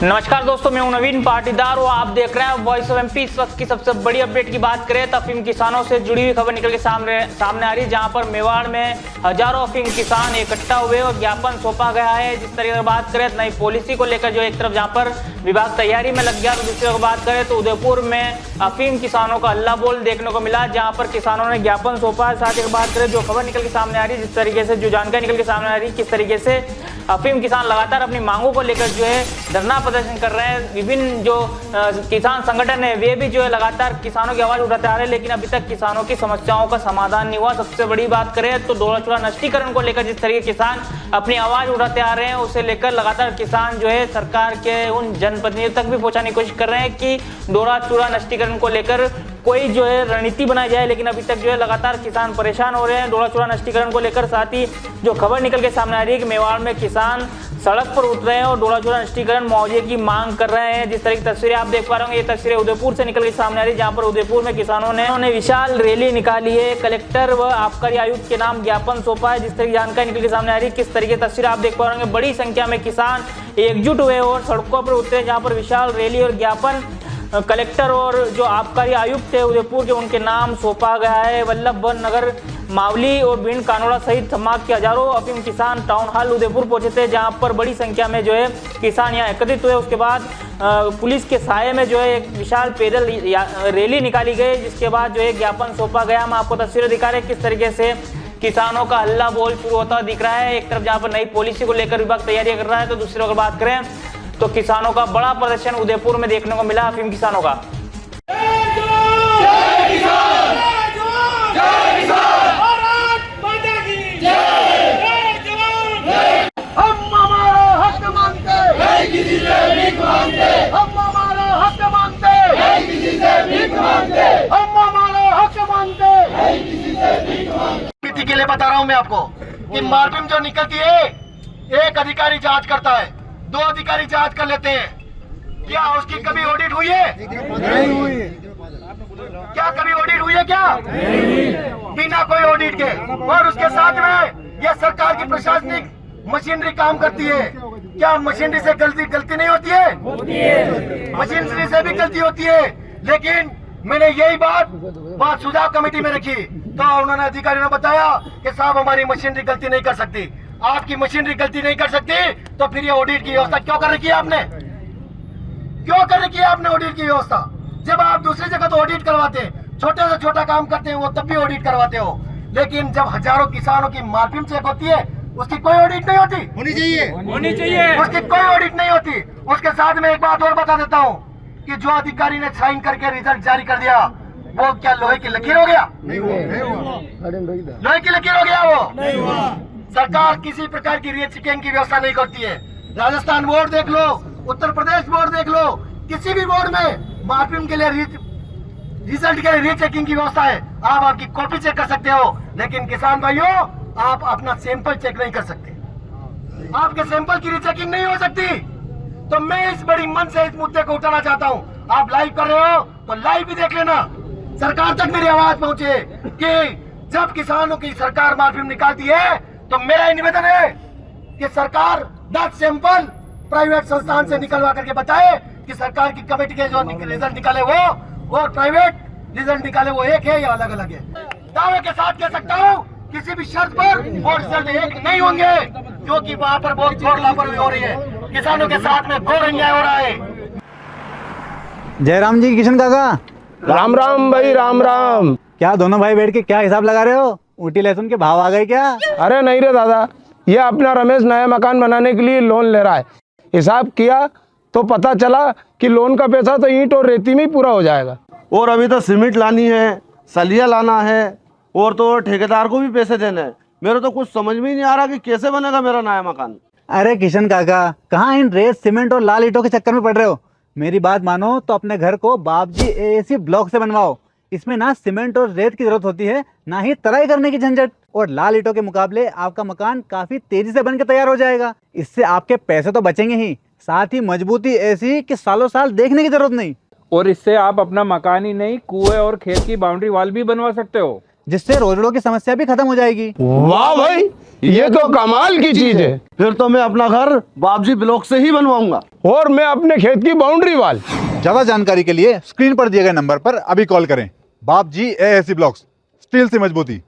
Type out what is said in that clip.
नमस्कार दोस्तों, मैं हूं नवीन पाटीदार और आप देख रहे हैं वॉइस ऑफ एमपी। इस वक्त की सबसे बड़ी अपडेट की बात करें तो अफीम किसानों से जुड़ी हुई खबर निकल के सामने आ रही है, जहां पर मेवाड़ में हजारों अफीम किसान इकट्ठा हुए और ज्ञापन सौंपा गया है। जिस तरीके से बात करें नई पॉलिसी को लेकर जो एक तरफ जहां पर विभाग तैयारी में लग गया, तो दूसरी तरफ बात करें तो उदयपुर में अफीम किसानों का हल्ला बोल देखने को मिला, जहां पर किसानों ने ज्ञापन सौंपा। साथ ही बात करें जो खबर निकल के सामने आ रही है, जिस तरीके से जो जानकारी निकल के सामने आ रही है, किस तरीके से अफीम किसान लगातार अपनी मांगों को लेकर जो है धरना प्रदर्शन कर रहे हैं। विभिन्न जो किसान संगठन है वे भी जो है लगातार किसानों की आवाज उठाते आ रहे हैं, लेकिन अभी तक किसानों की समस्याओं का समाधान नहीं हुआ। सबसे बड़ी बात करें तो डोरा चूड़ा नष्टीकरण को लेकर जिस तरीके किसान अपनी आवाज उठाते आ रहे हैं, उसे लेकर लगातार किसान जो है सरकार के उन जनप्रतिनिधियों तक भी पहुंचाने की कोशिश कर रहे हैं कि डोरा चूड़ा नष्टीकरण को लेकर कोई जो है रणनीति बनाई जाए, लेकिन अभी तक जो है लगातार किसान परेशान हो रहे हैं डोरा चूड़ा नष्टीकरण को लेकर। साथ ही जो खबर निकल के सामने आ रही है कि मेवाड़ में किसान सड़क पर उतरे हैं और डोरा चूड़ा नष्टीकरण मुआवजे की मांग कर रहे हैं। जिस तरह की तस्वीरें आप देख पा रहे होंगे, ये तस्वीरें उदयपुर से निकल के सामने आ रही है, जहां पर उदयपुर में किसानों ने विशाल रैली निकाली है, कलेक्टर व आबकारी आयुक्त के नाम ज्ञापन सौंपा है। जिस तरह की जानकारी निकल के सामने आ रही है, किस तरीके की तस्वीरें आप देख पा रहे होंगे, बड़ी संख्या में किसान एकजुट हुए और सड़कों पर उतरे, जहाँ पर विशाल रैली और ज्ञापन कलेक्टर और जो आबकारी आयुक्त थे उदयपुर के उनके नाम सौंपा गया है। वल्लभ नगर, मावली और भिंड कानोड़ा सहित संभाग के हजारों अफीम किसान टाउन हॉल उदयपुर पहुंचे थे, जहां पर बड़ी संख्या में जो है किसान यहां एकत्रित हुए। उसके बाद पुलिस के साये में जो है एक विशाल पैदल रैली निकाली गई, जिसके बाद जो है ज्ञापन सौंपा गया। हम आपको तस्वीरें दिखा रहे हैं किस तरीके से किसानों का हल्ला बोल शुरू होता दिख रहा है। एक तरफ जहाँ पर नई पॉलिसी को लेकर विभाग तैयारी कर रहा है, तो दूसरी अगर बात करें तो किसानों का बड़ा प्रदर्शन उदयपुर में देखने को मिला अफीम किसानों का। के लिए बता रहा हूँ मैं आपको कि मार्जिन जो निकलती है, एक अधिकारी जांच करता है, दो अधिकारी जांच कर लेते हैं। क्या उसकी कभी ऑडिट हुई है? नहीं हुई। क्या कभी ऑडिट हुई है? क्या नहीं। बिना कोई ऑडिट के। और उसके साथ में यह सरकार की प्रशासनिक मशीनरी काम करती है। क्या मशीनरी से गलती नहीं होती है? मशीनरी से भी गलती होती है, लेकिन मैंने यही बात सुझाव कमेटी में रखी, तो उन्होंने अधिकारियों ने बताया कि साहब हमारी मशीनरी गलती नहीं कर सकती। आपकी मशीनरी गलती नहीं कर सकती तो फिर ये ऑडिट की व्यवस्था क्यों कर रखी है आपने? क्यों कर रखी है आपने ऑडिट की व्यवस्था? जब आप दूसरी जगह तो ऑडिट करवाते हैं, छोटे से छोटा काम करते हैं वो तब भी ऑडिट करवाते हो, लेकिन जब हजारों किसानों की मार्जिन चेक होती है उसकी कोई ऑडिट नहीं होती। होनी चाहिए उसकी कोई ऑडिट नहीं होती। उसके साथ में एक बात और बता देता हूँ कि जो अधिकारी ने साइन करके रिजल्ट जारी कर दिया, वो क्या लोहे की लकीर हो गया? नहीं हुआ। लोहे की लकीर हो गया वो? नहीं हुआ। सरकार किसी प्रकार की रीचेकिंग की व्यवस्था नहीं करती है। राजस्थान बोर्ड देख लो, उत्तर प्रदेश बोर्ड देख लो, किसी भी बोर्ड में मार्जिन के लिए रिजल्ट के लिए रीचेकिंग की व्यवस्था है। आप आपकी कॉपी चेक कर सकते हो, लेकिन किसान भाइयों आप अपना सैंपल चेक नहीं कर सकते। आपके सैंपल की रीचेकिंग नहीं हो सकती। तो मैं इस बड़ी मन से इस मुद्दे को उठाना चाहता हूँ। आप लाइव कर रहे हो तो लाइव भी देख लेना, सरकार तक मेरी आवाज पहुंचे कि जब किसानों की सरकार मार्जिन निकालती है तो मेरा ही निवेदन है कि सरकार 10 सैंपल प्राइवेट संस्थान से निकलवा करके बताए कि सरकार की कमेटी के जो रिजल्ट निकाले वो और प्राइवेट रिजल्ट निकाले वो एक है या अलग अलग है। दावे के साथ कह सकता हूँ किसी भी शर्त पर वो रिजल्ट एक नहीं होंगे, क्योंकि वहाँ पर बहुत घोर लापरवाही हो रही है, किसानों के साथ में घोर अन्याय हो रहा है। जयराम जी, किशन काका, राम राम भाई, राम राम। क्या दोनों भाई बैठ के क्या हिसाब लगा रहे हो? ऊटी लहसुन के भाव आ गए क्या? अरे नहीं रे दादा, ये अपना रमेश नया मकान बनाने के लिए लोन ले रहा है। हिसाब किया तो पता चला कि लोन का पैसा तो ईंट और रेती में ही पूरा हो जाएगा। और अभी तो सीमेंट लानी है, सलिया लाना है, और तो ठेकेदार को भी पैसे देने हैं। मेरे तो कुछ समझ में ही नहीं आ रहा कि कैसे बनेगा मेरा नया मकान। अरे किशन काका, कहाँ इन रेत, सीमेंट और लाल ईंटों के चक्कर में पड़ रहे हो? मेरी बात मानो तो अपने घर को बाबजी एएसी ब्लॉक से बनवाओ। इसमें ना सीमेंट और रेत की जरूरत होती है, ना ही तराई करने की झंझट। और लाल ईंटों के मुकाबले आपका मकान काफी तेजी से बनकर तैयार हो जाएगा। इससे आपके पैसे तो बचेंगे ही, साथ ही मजबूती ऐसी कि सालों साल देखने की जरूरत नहीं। और इससे आप अपना मकान ही नहीं, कुएं और खेत की बाउंड्री वॉल भी बनवा सकते हो। जिससे रोजड़ों की समस्या भी खत्म हो जाएगी। वाह भाई, ये तो कमाल की चीज है। फिर तो मैं अपना घर बाबजी ब्लॉक से ही बनवाऊंगा। और मैं अपने खेत की बाउंड्री वाल। ज्यादा जानकारी के लिए स्क्रीन पर दिए गए नंबर पर अभी कॉल करें। बाबजी एएससी ब्लॉक्स, स्टील से मजबूती।